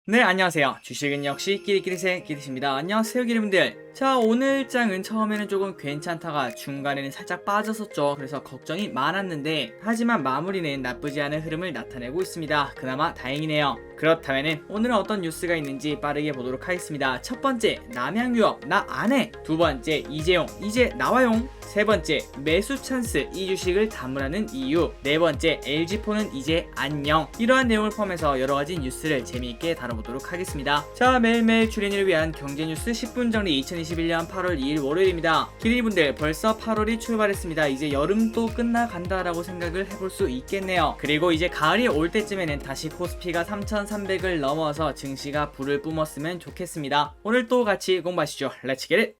네, 안녕하세요. 주식은 역시 끼리끼리새 끼리십니다. 안녕하세요, 끼리분들. 자, 오늘 장은 처음에는 조금 괜찮다가 중간에는 살짝 빠졌었죠. 그래서 걱정이 많았는데, 하지만 마무리는 나쁘지 않은 흐름을 나타내고 있습니다. 그나마 다행이네요. 그렇다면은 오늘은 어떤 뉴스가 있는지 빠르게 보도록 하겠습니다. 첫 번째, 남양유업 나 안 해. 두 번째, 이재용 이제 나와용. 세 번째, 매수 찬스 이 주식을 담으라는 이유. 네 번째, LG폰은 이제 안녕. 이러한 내용을 포함해서 여러가지 뉴스를 재미있게 다뤄보도록 하겠습니다. 자, 매일매일 출연을 위한 경제뉴스 10분 정리 2021년 8월 2일 월요일입니다. 기린이분들 벌써 8월이 출발했습니다. 이제 여름도 끝나간다라고 생각을 해볼 수 있겠네요. 그리고 이제 가을이 올 때쯤에는 다시 코스피가 3,300을 넘어서 증시가 불을 뿜었으면 좋겠습니다. 오늘 또 같이 공부하시죠. 렛츠 겟 잇!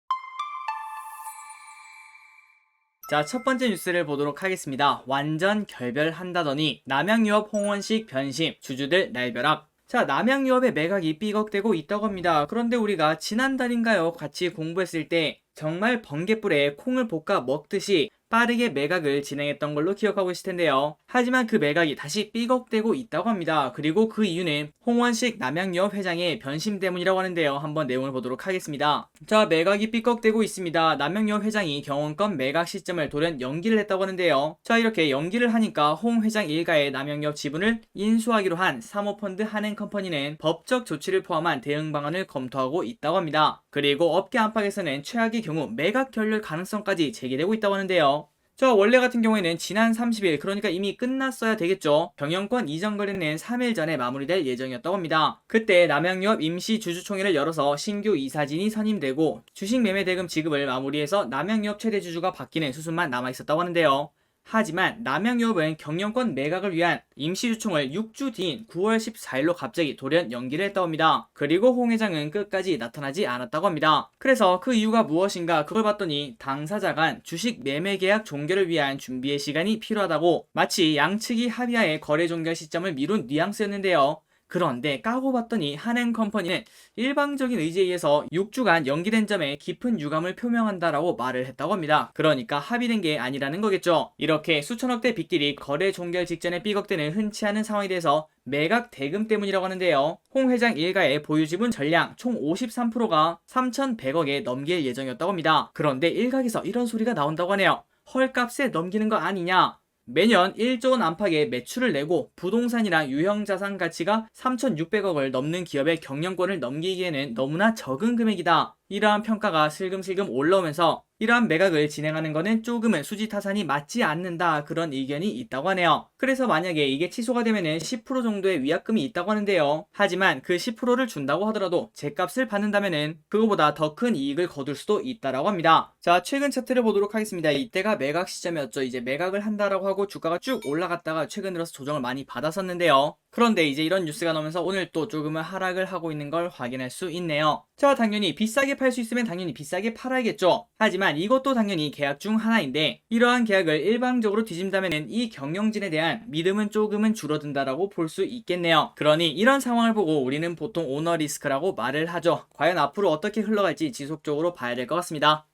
자, 첫 번째 뉴스를 보도록 하겠습니다. 완전 결별한다더니 남양유업 홍원식 변심, 주주들 날벼락. 자, 남양유업의 매각이 삐걱대고 있다고 합니다. 그런데 우리가 지난달인가요? 같이 공부했을 때 정말 번갯불에 콩을 볶아 먹듯이 빠르게 매각을 진행했던 걸로 기억하고 있을 텐데요. 하지만 그 매각이 다시 삐걱대고 있다고 합니다. 그리고 그 이유는 홍원식 남양유업 회장의 변심 때문이라고 하는데요. 한번 내용을 보도록 하겠습니다. 자, 매각이 삐걱대고 있습니다. 남양유업 회장이 경원권 매각 시점을 돌연 연기를 했다고 하는데요. 자, 이렇게 연기를 하니까 홍 회장 일가의 남양유업 지분을 인수하기로 한 사모펀드 한행컴퍼니는 법적 조치를 포함한 대응 방안을 검토하고 있다고 합니다. 그리고 업계 안팎에서는 최악의 경우 매각 결렬 가능성까지 제기되고 있다고 하는데요. 자, 원래 같은 경우에는 지난 30일, 그러니까 이미 끝났어야 되겠죠. 경영권 이전 거래는 3일 전에 마무리될 예정이었다고 합니다. 그때 남양유업 임시 주주총회를 열어서 신규 이사진이 선임되고 주식 매매 대금 지급을 마무리해서 남양유업 최대 주주가 바뀌는 수순만 남아있었다고 하는데요. 하지만 남양유업은 경영권 매각을 위한 임시주총을 6주 뒤인 9월 14일로 갑자기 돌연 연기를 했다고 합니다. 그리고 홍 회장은 끝까지 나타나지 않았다고 합니다. 그래서 그 이유가 무엇인가 그걸 봤더니 당사자 간 주식 매매 계약 종결을 위한 준비의 시간이 필요하다고 마치 양측이 합의하에 거래 종결 시점을 미룬 뉘앙스였는데요. 그런데 까고 봤더니 한행컴퍼니는 일방적인 의지에 의해서 6주간 연기된 점에 깊은 유감을 표명한다라고 말을 했다고 합니다. 그러니까 합의된 게 아니라는 거겠죠. 이렇게 수천억대 빚들이 거래 종결 직전에 삐걱대는 흔치 않은 상황이 돼서 매각 대금 때문이라고 하는데요. 홍 회장 일가의 보유지분 전량 총 53%가 3,100억에 넘길 예정이었다고 합니다. 그런데 일각에서 이런 소리가 나온다고 하네요. 헐값에 넘기는 거 아니냐? 매년 1조 원 안팎의 매출을 내고 부동산이랑 유형자산 가치가 3,600억을 넘는 기업의 경영권을 넘기기에는 너무나 적은 금액이다. 이러한 평가가 슬금슬금 올라오면서 이러한 매각을 진행하는 것은 조금은 수지타산이 맞지 않는다, 그런 의견이 있다고 하네요. 그래서 만약에 이게 취소가 되면은 10% 정도의 위약금이 있다고 하는데요. 하지만 그 10%를 준다고 하더라도 제값을 받는다면은 그거보다 더 큰 이익을 거둘 수도 있다라고 합니다. 자, 최근 차트를 보도록 하겠습니다. 이때가 매각 시점이었죠. 이제 매각을 한다라고 하고 주가가 쭉 올라갔다가 최근 들어서 조정을 많이 받았었는데요. 그런데 이제 이런 뉴스가 나오면서 오늘 또 조금은 하락을 하고 있는 걸 확인할 수 있네요. 자, 당연히 비싸게 팔 수 있으면 당연히 비싸게 팔아야겠죠. 하지만 이것도 당연히 계약 중 하나인데 이러한 계약을 일방적으로 뒤진다면 이 경영진에 대한 믿음은 조금은 줄어든다라고 볼 수 있겠네요. 그러니 이런 상황을 보고 우리는 보통 오너 리스크라고 말을 하죠. 과연 앞으로 어떻게 흘러갈지 지속적으로 봐야 될 것 같습니다.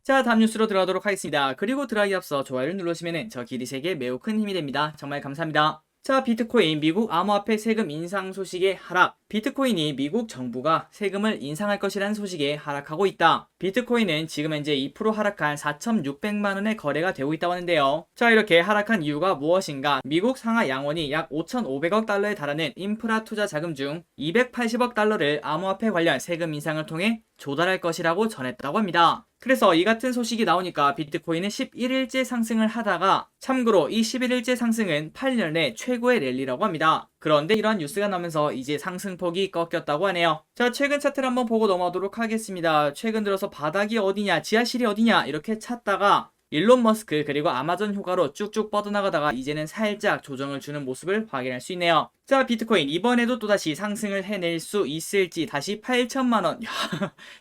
자, 다음 뉴스로 들어가도록 하겠습니다. 그리고 들어가기 앞서 좋아요를 눌러주시면 저 기리세계에 매우 큰 힘이 됩니다. 정말 감사합니다. 자, 비트코인 미국 암호화폐 세금 인상 소식의 하락. 비트코인이 미국 정부가 세금을 인상할 것이라는 소식에 하락하고 있다. 비트코인은 지금 현재 2% 하락한 4,600만 원의 거래가 되고 있다고 하는데요. 자, 이렇게 하락한 이유가 무엇인가? 미국 상하 양원이 약 5,500억 달러에 달하는 인프라 투자 자금 중 280억 달러를 암호화폐 관련 세금 인상을 통해 조달할 것이라고 전했다고 합니다. 그래서 이 같은 소식이 나오니까 비트코인은 11일째 상승을 하다가, 참고로 이 11일째 상승은 8년 내 최고의 랠리라고 합니다. 그런데 이러한 뉴스가 나면서 이제 상승폭이 꺾였다고 하네요. 자, 최근 차트를 한번 보고 넘어가도록 하겠습니다. 최근 들어서 바닥이 어디냐, 지하실이 어디냐 이렇게 찾다가 일론 머스크 그리고 아마존 효과로 쭉쭉 뻗어나가다가 이제는 살짝 조정을 주는 모습을 확인할 수 있네요. 자, 비트코인 이번에도 또다시 상승을 해낼 수 있을지. 다시 8천만원.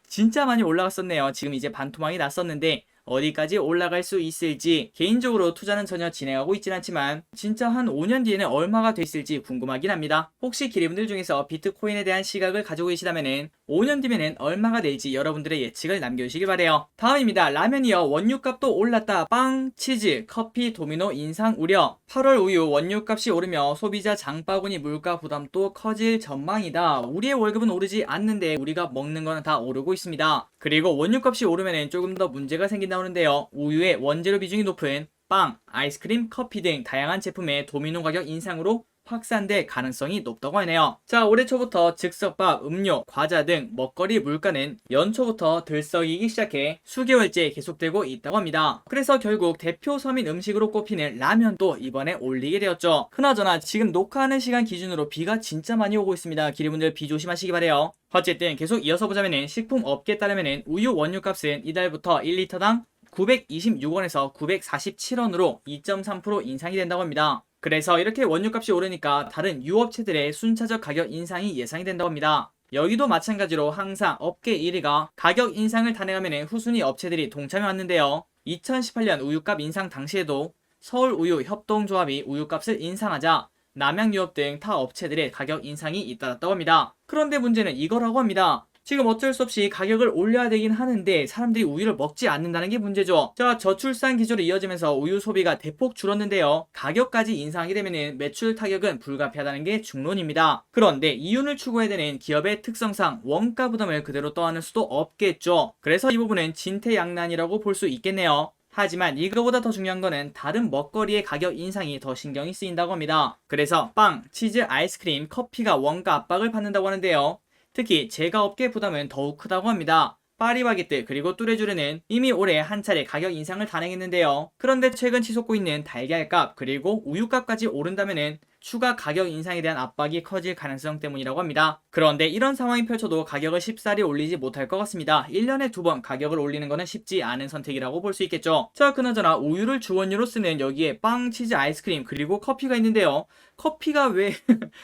진짜 많이 올라갔었네요. 지금 이제 반토막이 났었는데 어디까지 올라갈 수 있을지, 개인적으로 투자는 전혀 진행하고 있진 않지만 진짜 한 5년 뒤에는 얼마가 됐을지 궁금하긴 합니다. 혹시 기리분들 중에서 비트코인에 대한 시각을 가지고 계시다면 5년 뒤면은 얼마가 될지 여러분들의 예측을 남겨주시길 바래요. 다음입니다. 라면이요. 원유값도 올랐다. 빵, 치즈, 커피, 도미노 인상 우려. 8월 우유 원유값이 오르며 소비자 장바구니 물가 부담도 커질 전망이다. 우리의 월급은 오르지 않는데 우리가 먹는 거는 다 오르고 있습니다. 그리고 원유값이 오르면은 조금 더 문제가 생긴다는데요. 우유의 원재료 비중이 높은 빵, 아이스크림, 커피 등 다양한 제품의 도미노 가격 인상으로 확산될 가능성이 높다고 하네요. 자, 올해 초부터 즉석밥, 음료, 과자 등 먹거리 물가는 연초부터 들썩이기 시작해 수개월째 계속되고 있다고 합니다. 그래서 결국 대표 서민 음식으로 꼽히는 라면도 이번에 올리게 되었죠. 그나저나 지금 녹화하는 시간 기준으로 비가 진짜 많이 오고 있습니다. 기리분들 비 조심하시기 바래요. 어쨌든 계속 이어서 보자면은 식품업계에 따르면은 우유 원유값은 이달부터 1리터당 926원에서 947원으로 2.3% 인상이 된다고 합니다. 그래서 이렇게 원유값이 오르니까 다른 유업체들의 순차적 가격 인상이 예상이 된다고 합니다. 여기도 마찬가지로 항상 업계 1위가 가격 인상을 단행하면 후순위 업체들이 동참해 왔는데요. 2018년 우유값 인상 당시에도 서울우유협동조합이 우유값을 인상하자 남양유업 등 타 업체들의 가격 인상이 잇따랐다고 합니다. 그런데 문제는 이거라고 합니다. 지금 어쩔 수 없이 가격을 올려야 되긴 하는데 사람들이 우유를 먹지 않는다는 게 문제죠. 자, 저출산 기조로 이어지면서 우유 소비가 대폭 줄었는데요. 가격까지 인상하게 되면 매출 타격은 불가피하다는 게 중론입니다. 그런데 이윤을 추구해야 되는 기업의 특성상 원가 부담을 그대로 떠안을 수도 없겠죠. 그래서 이 부분은 진퇴양난이라고 볼 수 있겠네요. 하지만 이거보다 더 중요한 거는 다른 먹거리의 가격 인상이 더 신경이 쓰인다고 합니다. 그래서 빵, 치즈, 아이스크림, 커피가 원가 압박을 받는다고 하는데요. 특히 제과업계 부담은 더욱 크다고 합니다. 파리바게뜨 그리고 뚜레쥬르는 이미 올해 한 차례 가격 인상을 단행했는데요. 그런데 최근 치솟고 있는 달걀값 그리고 우유값까지 오른다면은 추가 가격 인상에 대한 압박이 커질 가능성 때문이라고 합니다. 그런데 이런 상황이 펼쳐도 가격을 쉽사리 올리지 못할 것 같습니다. 1년에 2번 가격을 올리는 것은 쉽지 않은 선택이라고 볼 수 있겠죠. 자, 그나저나 우유를 주원료로 쓰는 여기에 빵, 치즈, 아이스크림 그리고 커피가 있는데요. 커피가 왜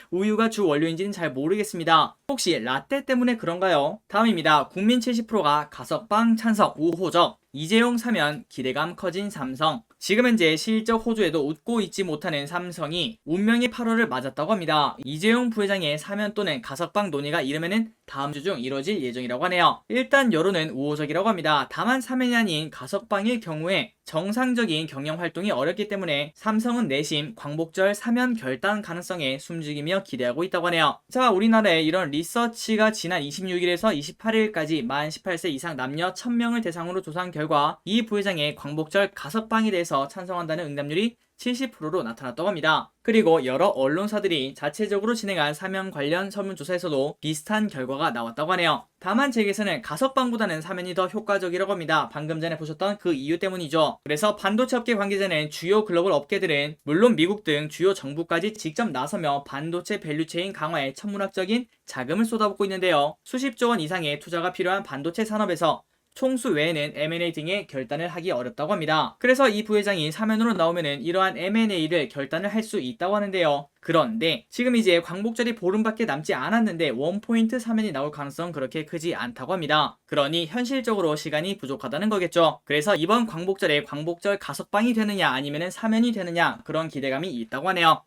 우유가 주 원료인지는 잘 모르겠습니다. 혹시 라떼 때문에 그런가요? 다음입니다. 국민 70%가 가석방 찬성 우호적. 이재용 사면 기대감 커진 삼성. 지금 현재 실적 호조에도 웃고 있지 못하는 삼성이 운명의 8월을 맞았다고 합니다. 이재용 부회장의 사면 또는 가석방 논의가 이르면은 다음 주 중 이뤄질 예정이라고 하네요. 일단 여론은 우호적이라고 합니다. 다만 사면이 아닌 가석방일 경우에 정상적인 경영 활동이 어렵기 때문에 삼성은 내심 광복절 사면 결단 가능성에 숨죽이며 기대하고 있다고 하네요. 자, 우리나라에 이런 리서치가 지난 26일에서 28일까지 만 18세 이상 남녀 1000명을 대상으로 조사한 결과 이 부회장의 광복절 가석방에 대해서 찬성한다는 응답률이 70%로 나타났다고 합니다. 그리고 여러 언론사들이 자체적으로 진행한 사면 관련 설문조사에서도 비슷한 결과가 나왔다고 하네요. 다만 제게서는 가석방보다는 사면이 더 효과적이라고 합니다. 방금 전에 보셨던 그 이유 때문이죠. 그래서 반도체 업계 관계자는 주요 글로벌 업계들은 물론 미국 등 주요 정부까지 직접 나서며 반도체 밸류체인 강화에 천문학적인 자금을 쏟아붓고 있는데요. 수십조 원 이상의 투자가 필요한 반도체 산업에서 총수 외에는 M&A 등의 결단을 하기 어렵다고 합니다. 그래서 이 부회장이 사면으로 나오면은 이러한 M&A를 결단을 할 수 있다고 하는데요. 그런데 지금 이제 광복절이 보름밖에 남지 않았는데 원포인트 사면이 나올 가능성은 그렇게 크지 않다고 합니다. 그러니 현실적으로 시간이 부족하다는 거겠죠. 그래서 이번 광복절에 광복절 가석방이 되느냐 아니면은 사면이 되느냐 그런 기대감이 있다고 하네요.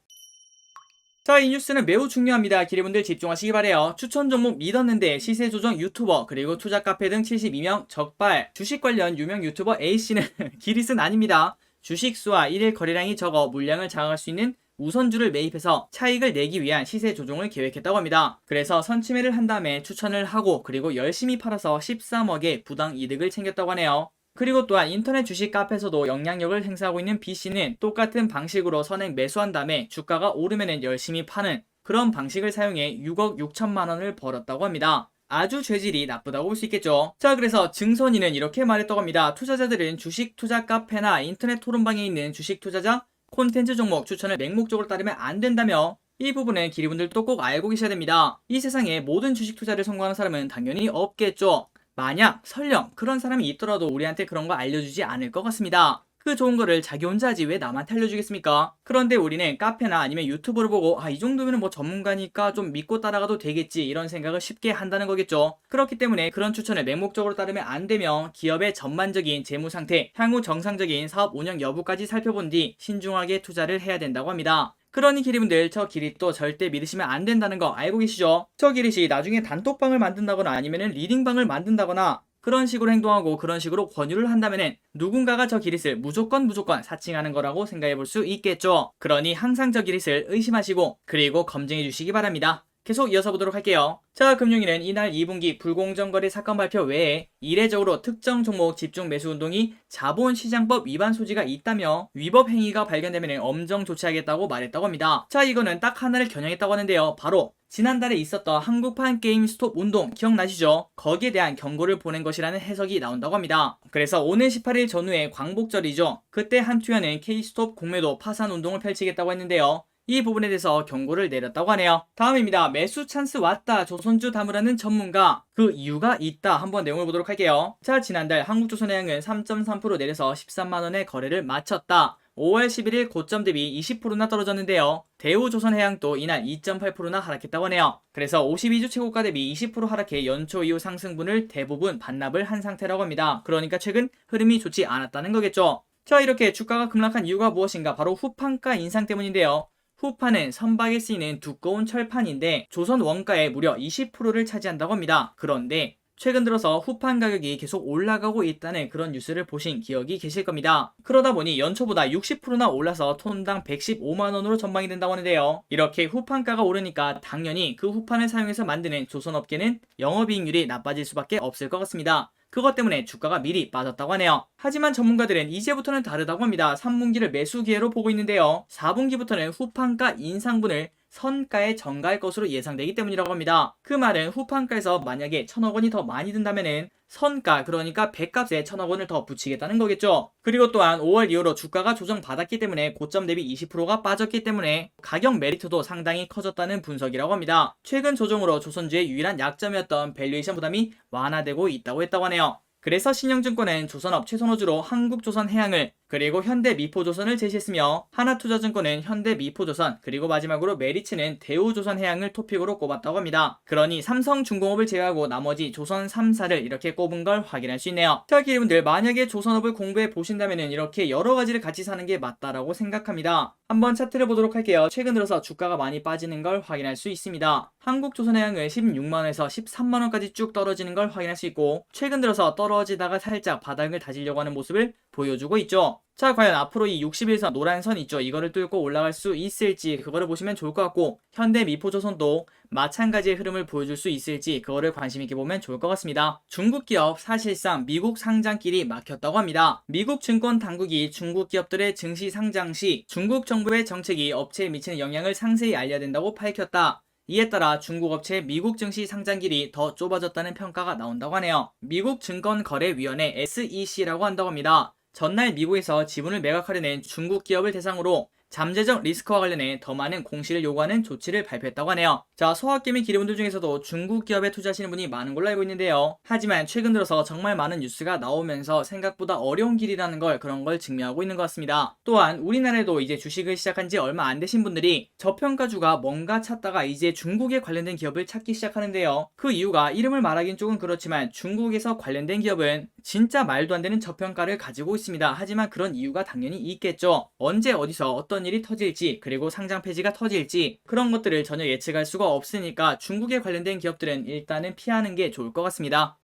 자, 이 뉴스는 매우 중요합니다. 기리분들 집중하시기 바래요. 추천 종목 믿었는데 시세 조정 유튜버 그리고 투자 카페 등 72명 적발. 주식 관련 유명 유튜버 A씨는 기릿은 아닙니다. 주식 수와 1일 거래량이 적어 물량을 장악할 수 있는 우선주를 매입해서 차익을 내기 위한 시세 조정을 계획했다고 합니다. 그래서 선침해를 한 다음에 추천을 하고 그리고 열심히 팔아서 13억의 부당 이득을 챙겼다고 하네요. 그리고 또한 인터넷 주식 카페에서도 영향력을 행사하고 있는 B씨는 똑같은 방식으로 선행 매수한 다음에 주가가 오르면 열심히 파는 그런 방식을 사용해 6억 6천만 원을 벌었다고 합니다. 아주 죄질이 나쁘다고 볼 수 있겠죠. 자, 그래서 증선이는 이렇게 말했다고 합니다. 투자자들은 주식 투자 카페나 인터넷 토론방에 있는 주식 투자자 콘텐츠 종목 추천을 맹목적으로 따르면 안 된다며 이 부분은 기리분들도 꼭 알고 계셔야 됩니다. 이 세상에 모든 주식 투자를 성공하는 사람은 당연히 없겠죠. 만약 설령 그런 사람이 있더라도 우리한테 그런 거 알려주지 않을 것 같습니다. 그 좋은 거를 자기 혼자 하지 왜 남한테 알려주겠습니까? 그런데 우리는 카페나 아니면 유튜브를 보고 이 정도면 뭐 전문가니까 좀 믿고 따라가도 되겠지 이런 생각을 쉽게 한다는 거겠죠. 그렇기 때문에 그런 추천을 맹목적으로 따르면 안 되며 기업의 전반적인 재무 상태, 향후 정상적인 사업 운영 여부까지 살펴본 뒤 신중하게 투자를 해야 된다고 합니다. 그러니 기리분들 저 기릿도 절대 믿으시면 안 된다는 거 알고 계시죠? 저 기릿이 나중에 단톡방을 만든다거나 아니면은 리딩방을 만든다거나 그런 식으로 행동하고 그런 식으로 권유를 한다면은 누군가가 저 기릿을 무조건 사칭하는 거라고 생각해 볼 수 있겠죠. 그러니 항상 저 기릿을 의심하시고 그리고 검증해 주시기 바랍니다. 계속 이어서 보도록 할게요. 자, 금융위는 이날 2분기 불공정거래 사건 발표 외에 이례적으로 특정 종목 집중 매수 운동이 자본시장법 위반 소지가 있다며 위법 행위가 발견되면 엄정 조치하겠다고 말했다고 합니다. 자, 이거는 딱 하나를 겨냥했다고 하는데요. 바로 지난달에 있었던 한국판 게임 스톱 운동 기억나시죠? 거기에 대한 경고를 보낸 것이라는 해석이 나온다고 합니다. 그래서 오는 18일 전후에 광복절이죠. 그때 한투현은 K스톱 공매도 파산 운동을 펼치겠다고 했는데요. 이 부분에 대해서 경고를 내렸다고 하네요. 다음입니다. 매수 찬스 왔다. 조선주 담으라는 전문가. 그 이유가 있다. 한번 내용을 보도록 할게요. 자, 지난달 한국조선해양은 3.3% 내려서 13만원의 거래를 마쳤다. 5월 11일 고점 대비 20%나 떨어졌는데요. 대우조선해양도 이날 2.8%나 하락했다고 하네요. 그래서 52주 최고가 대비 20% 하락해 연초 이후 상승분을 대부분 반납을 한 상태라고 합니다. 그러니까 최근 흐름이 좋지 않았다는 거겠죠. 자, 이렇게 주가가 급락한 이유가 무엇인가? 바로 후판가 인상 때문인데요. 후판은 선박에 쓰이는 두꺼운 철판인데 조선 원가의 무려 20%를 차지한다고 합니다. 그런데 최근 들어서 후판 가격이 계속 올라가고 있다는 그런 뉴스를 보신 기억이 계실 겁니다. 그러다 보니 연초보다 60%나 올라서 톤당 115만원으로 전망이 된다고 하는데요. 이렇게 후판가가 오르니까 당연히 그 후판을 사용해서 만드는 조선업계는 영업이익률이 나빠질 수밖에 없을 것 같습니다. 그것 때문에 주가가 미리 빠졌다고 하네요. 하지만 전문가들은 이제부터는 다르다고 합니다. 3분기를 매수 기회로 보고 있는데요. 4분기부터는 후판가 인상분을 선가에 전가할 것으로 예상되기 때문이라고 합니다. 그 말은 후판가에서 만약에 1,000억원이 더 많이 든다면은 선가, 그러니까 배값에 1,000억원을 더 붙이겠다는 거겠죠. 그리고 또한 5월 이후로 주가가 조정받았기 때문에 고점 대비 20%가 빠졌기 때문에 가격 메리트도 상당히 커졌다는 분석이라고 합니다. 최근 조정으로 조선주의 유일한 약점이었던 밸류에이션 부담이 완화되고 있다고 했다고 하네요. 그래서 신영증권은 조선업 최선호주로 한국조선해양을 그리고 현대미포조선을 제시했으며 하나투자증권은 현대미포조선 그리고 마지막으로 메리츠는 대우조선해양을 토픽으로 꼽았다고 합니다. 그러니 삼성중공업을 제외하고 나머지 조선 3사를 이렇게 꼽은 걸 확인할 수 있네요. 자, 기회분들 만약에 조선업을 공부해 보신다면 이렇게 여러 가지를 같이 사는 게 맞다라고 생각합니다. 한번 차트를 보도록 할게요. 최근 들어서 주가가 많이 빠지는 걸 확인할 수 있습니다. 한국조선해양은 16만원에서 13만원까지 쭉 떨어지는 걸 확인할 수 있고 최근 들어서 떨어지다가 살짝 바닥을 다지려고 하는 모습을 보여주고 있죠. 자, 과연 앞으로 이 60일선 노란 선 있죠. 이거를 뚫고 올라갈 수 있을지 그거를 보시면 좋을 것 같고 현대미포조선도 마찬가지의 흐름을 보여줄 수 있을지 그거를 관심있게 보면 좋을 것 같습니다. 중국 기업 사실상 미국 상장길이 막혔다고 합니다. 미국 증권 당국이 중국 기업들의 증시 상장 시 중국 정부의 정책이 업체에 미치는 영향을 상세히 알려야 된다고 밝혔다. 이에 따라 중국 업체의 미국 증시 상장길이 더 좁아졌다는 평가가 나온다고 하네요. 미국 증권거래위원회 SEC라고 한다고 합니다. 전날 미국에서 지분을 매각하려는 중국 기업을 대상으로 잠재적 리스크와 관련해 더 많은 공시를 요구하는 조치를 발표했다고 하네요. 자, 소학개미 기리분들 중에서도 중국 기업에 투자하시는 분이 많은 걸로 알고 있는데요. 하지만 최근 들어서 정말 많은 뉴스가 나오면서 생각보다 어려운 길이라는 걸 그런 걸 증명하고 있는 것 같습니다. 또한 우리나라에도 이제 주식을 시작한 지 얼마 안 되신 분들이 저평가주가 뭔가 찾다가 이제 중국에 관련된 기업을 찾기 시작하는데요. 그 이유가 이름을 말하긴 조금 그렇지만 중국에서 관련된 기업은 진짜 말도 안 되는 저평가를 가지고 있습니다. 하지만 그런 이유가 당연히 있겠죠. 언제 어디서 어떤 일이 터질지 그리고 상장 폐지가 터질지 그런 것들을 전혀 예측할 수가 없으니까 중국에 관련된 기업들은 일단은 피하는 게 좋을 것 같습니다.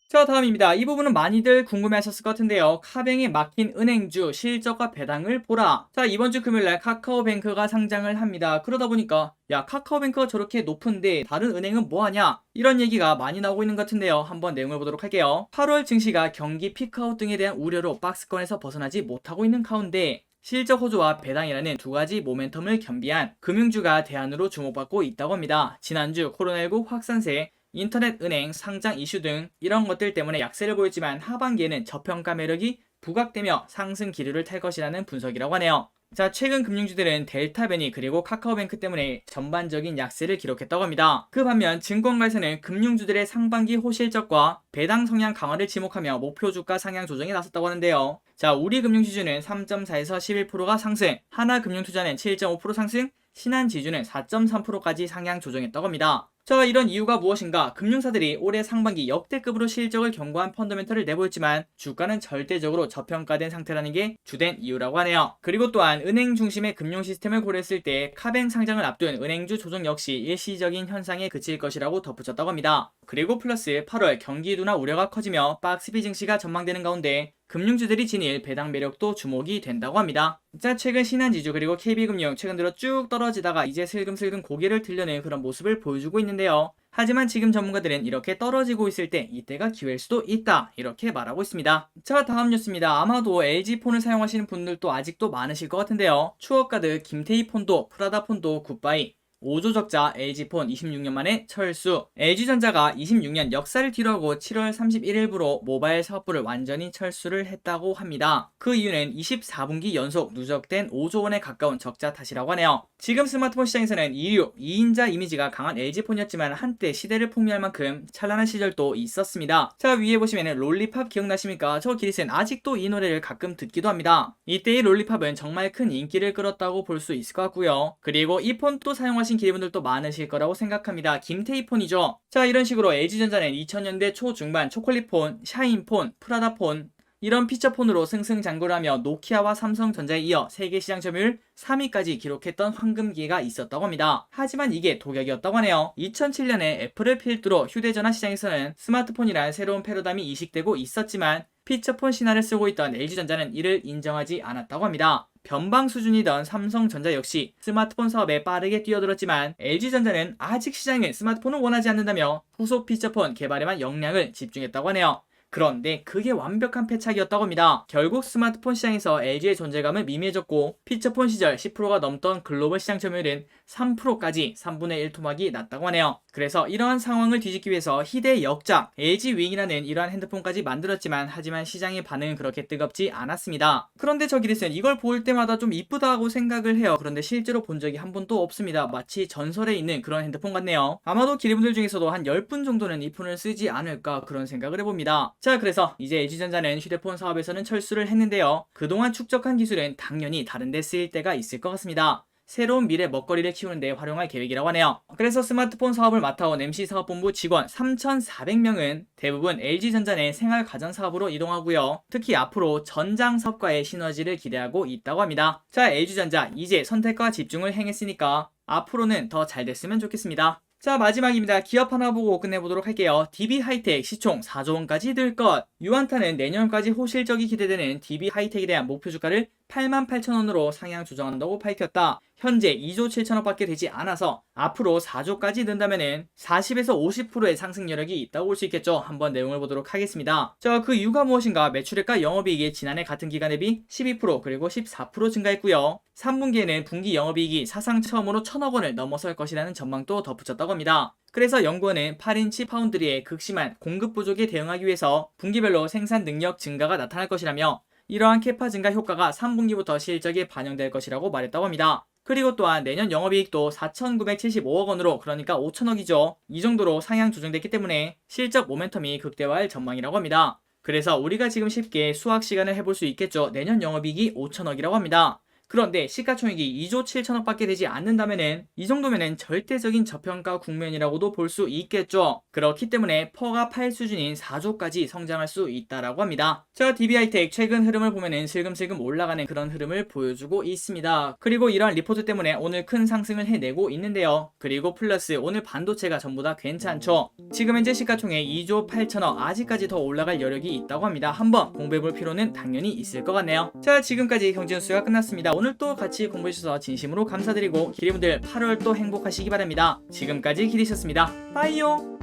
자, 다음입니다. 이 부분은 많이들 궁금해하셨을 것 같은데요. 카뱅에 막힌 은행주 실적과 배당을 보라. 자, 이번 주 금요일날 카카오뱅크가 상장을 합니다. 그러다 보니까 야, 카카오뱅크가 저렇게 높은데 다른 은행은 뭐하냐? 이런 얘기가 많이 나오고 있는 것 같은데요. 한번 내용을 보도록 할게요. 8월 증시가 경기 피크아웃 등에 대한 우려로 박스권에서 벗어나지 못하고 있는 가운데 실적 호조와 배당이라는 두 가지 모멘텀을 겸비한 금융주가 대안으로 주목받고 있다고 합니다. 지난주 코로나19 확산세, 인터넷 은행 상장 이슈 등 이런 것들 때문에 약세를 보였지만 하반기에는 저평가 매력이 부각되며 상승 기류를 탈 것이라는 분석이라고 하네요. 자, 최근 금융주들은 델타베니 그리고 카카오뱅크 때문에 전반적인 약세를 기록했다고 합니다. 그 반면 증권가에서는 금융주들의 상반기 호실적과 배당 성향 강화를 지목하며 목표 주가 상향 조정에 나섰다고 하는데요. 자, 우리금융지주는 3.4에서 11%가 상승, 하나금융투자는 7.5% 상승, 신한지주는 4.3%까지 상향 조정했다고 합니다. 자, 이런 이유가 무엇인가? 금융사들이 올해 상반기 역대급으로 실적을 견고한 펀더멘털을 내보였지만 주가는 절대적으로 저평가된 상태라는 게 주된 이유라고 하네요. 그리고 또한 은행 중심의 금융 시스템을 고려했을 때 카뱅 상장을 앞둔 은행주 조정 역시 일시적인 현상에 그칠 것이라고 덧붙였다고 합니다. 그리고 플러스 8월 경기 둔화 우려가 커지며 박스피 증시가 전망되는 가운데 금융주들이 지닐 배당 매력도 주목이 된다고 합니다. 자, 최근 신한지주 그리고 KB금융 최근 들어 쭉 떨어지다가 이제 슬금슬금 고개를 들려는 그런 모습을 보여주고 있는데요. 하지만 지금 전문가들은 이렇게 떨어지고 있을 때 이때가 기회일 수도 있다 이렇게 말하고 있습니다. 자, 다음 뉴스입니다. 아마도 LG폰을 사용하시는 분들도 아직도 많으실 것 같은데요. 추억가득 김태희 폰도 프라다 폰도 굿바이. 5조 적자 LG폰 26년 만에 철수. LG전자가 26년 역사를 뒤로하고 7월 31일부로 모바일 사업부를 완전히 철수를 했다고 합니다. 그 이유는 24분기 연속 누적된 5조 원에 가까운 적자 탓이라고 하네요. 지금 스마트폰 시장에서는 2인자 이미지가 강한 LG폰이었지만 한때 시대를 풍미할 만큼 찬란한 시절도 있었습니다. 자, 위에 보시면 롤리팝 기억나십니까? 저 기리스는 아직도 이 노래를 가끔 듣기도 합니다. 이때의 롤리팝은 정말 큰 인기를 끌었다고 볼 수 있을 것 같고요. 그리고 이 폰 또 사용하신 기리분들도 많으실 거라고 생각합니다. 김태희 폰이죠. 자, 이런 식으로 LG전자는 2000년대 초중반 초콜릿폰, 샤인폰, 프라다폰 이런 피처폰으로 승승장구를 하며 노키아와 삼성전자에 이어 세계 시장 점유율 3위까지 기록했던 황금기회가 있었다고 합니다. 하지만 이게 독약이었다고 하네요. 2007년에 애플을 필두로 휴대전화 시장에서는 스마트폰이란 새로운 패러다임이 이식되고 있었지만 피처폰 신화를 쓰고 있던 LG전자는 이를 인정하지 않았다고 합니다. 변방 수준이던 삼성전자 역시 스마트폰 사업에 빠르게 뛰어들었지만 LG전자는 아직 시장은 스마트폰을 원하지 않는다며 후속 피처폰 개발에만 역량을 집중했다고 하네요. 그런데 그게 완벽한 패착이었다고 합니다. 결국 스마트폰 시장에서 LG의 존재감은 미미해졌고 피처폰 시절 10%가 넘던 글로벌 시장 점유율은 3%까지 3분의 1 토막이 났다고 하네요. 그래서 이러한 상황을 뒤집기 위해서 희대의 역작 LG 윙이라는 이러한 핸드폰까지 만들었지만 하지만 시장의 반응은 그렇게 뜨겁지 않았습니다. 그런데 저 기리스는 이걸 볼 때마다 좀 이쁘다고 생각을 해요. 그런데 실제로 본 적이 한 번도 없습니다. 마치 전설에 있는 그런 핸드폰 같네요. 아마도 기리분들 중에서도 한 10분 정도는 이 폰을 쓰지 않을까 그런 생각을 해봅니다. 자, 그래서 이제 LG전자는 휴대폰 사업에서는 철수를 했는데요. 그동안 축적한 기술은 당연히 다른 데 쓰일 때가 있을 것 같습니다. 새로운 미래 먹거리를 키우는 데 활용할 계획이라고 하네요. 그래서 스마트폰 사업을 맡아온 MC사업본부 직원 3,400명은 대부분 LG전자 내 생활가전사업으로 이동하고요. 특히 앞으로 전장사업과의 시너지를 기대하고 있다고 합니다. 자, LG전자 이제 선택과 집중을 행했으니까 앞으로는 더 잘 됐으면 좋겠습니다. 자, 마지막입니다. 기업 하나 보고 끝내보도록 할게요. DB하이텍 시총 4조원까지 늘 것. 유안타는 내년까지 호실적이 기대되는 DB하이텍에 대한 목표 주가를 88,000원으로 상향 조정한다고 밝혔다. 현재 2조 7천억밖에 되지 않아서 앞으로 4조까지 는다면은 40에서 50%의 상승 여력이 있다고 볼 수 있겠죠. 한번 내용을 보도록 하겠습니다. 자, 그 이유가 무엇인가? 매출액과 영업이익이 지난해 같은 기간 대비 12% 그리고 14% 증가했고요. 3분기에는 분기 영업이익이 사상 처음으로 1,000억 원을 넘어설 것이라는 전망도 덧붙였다고 합니다. 그래서 연구원은 8인치 파운드리의 극심한 공급 부족에 대응하기 위해서 분기별로 생산 능력 증가가 나타날 것이라며 이러한 캐파 증가 효과가 3분기부터 실적에 반영될 것이라고 말했다고 합니다. 그리고 또한 내년 영업이익도 4,975억 원으로 그러니까 5천억이죠. 이 정도로 상향 조정됐기 때문에 실적 모멘텀이 극대화할 전망이라고 합니다. 그래서 우리가 지금 쉽게 수학 시간을 해볼 수 있겠죠. 내년 영업이익이 5천억이라고 합니다. 그런데 시가총액이 2조 7천억밖에 되지 않는다면은 이 정도면은 절대적인 저평가 국면이라고도 볼 수 있겠죠. 그렇기 때문에 퍼가 8 수준인 4조까지 성장할 수 있다라고 합니다. 자, DB하이텍 최근 흐름을 보면은 슬금슬금 올라가는 그런 흐름을 보여주고 있습니다. 그리고 이러한 리포트 때문에 오늘 큰 상승을 해내고 있는데요. 그리고 플러스 오늘 반도체가 전부 다 괜찮죠. 지금 현재 시가총액 2조 8천억 아직까지 더 올라갈 여력이 있다고 합니다. 한번 공부해볼 필요는 당연히 있을 것 같네요. 자, 지금까지 경제뉴스가 끝났습니다. 오늘 또 같이 공부해주셔서 진심으로 감사드리고 기리분들 8월 또 행복하시기 바랍니다. 지금까지 기리셨습니다. 빠이요.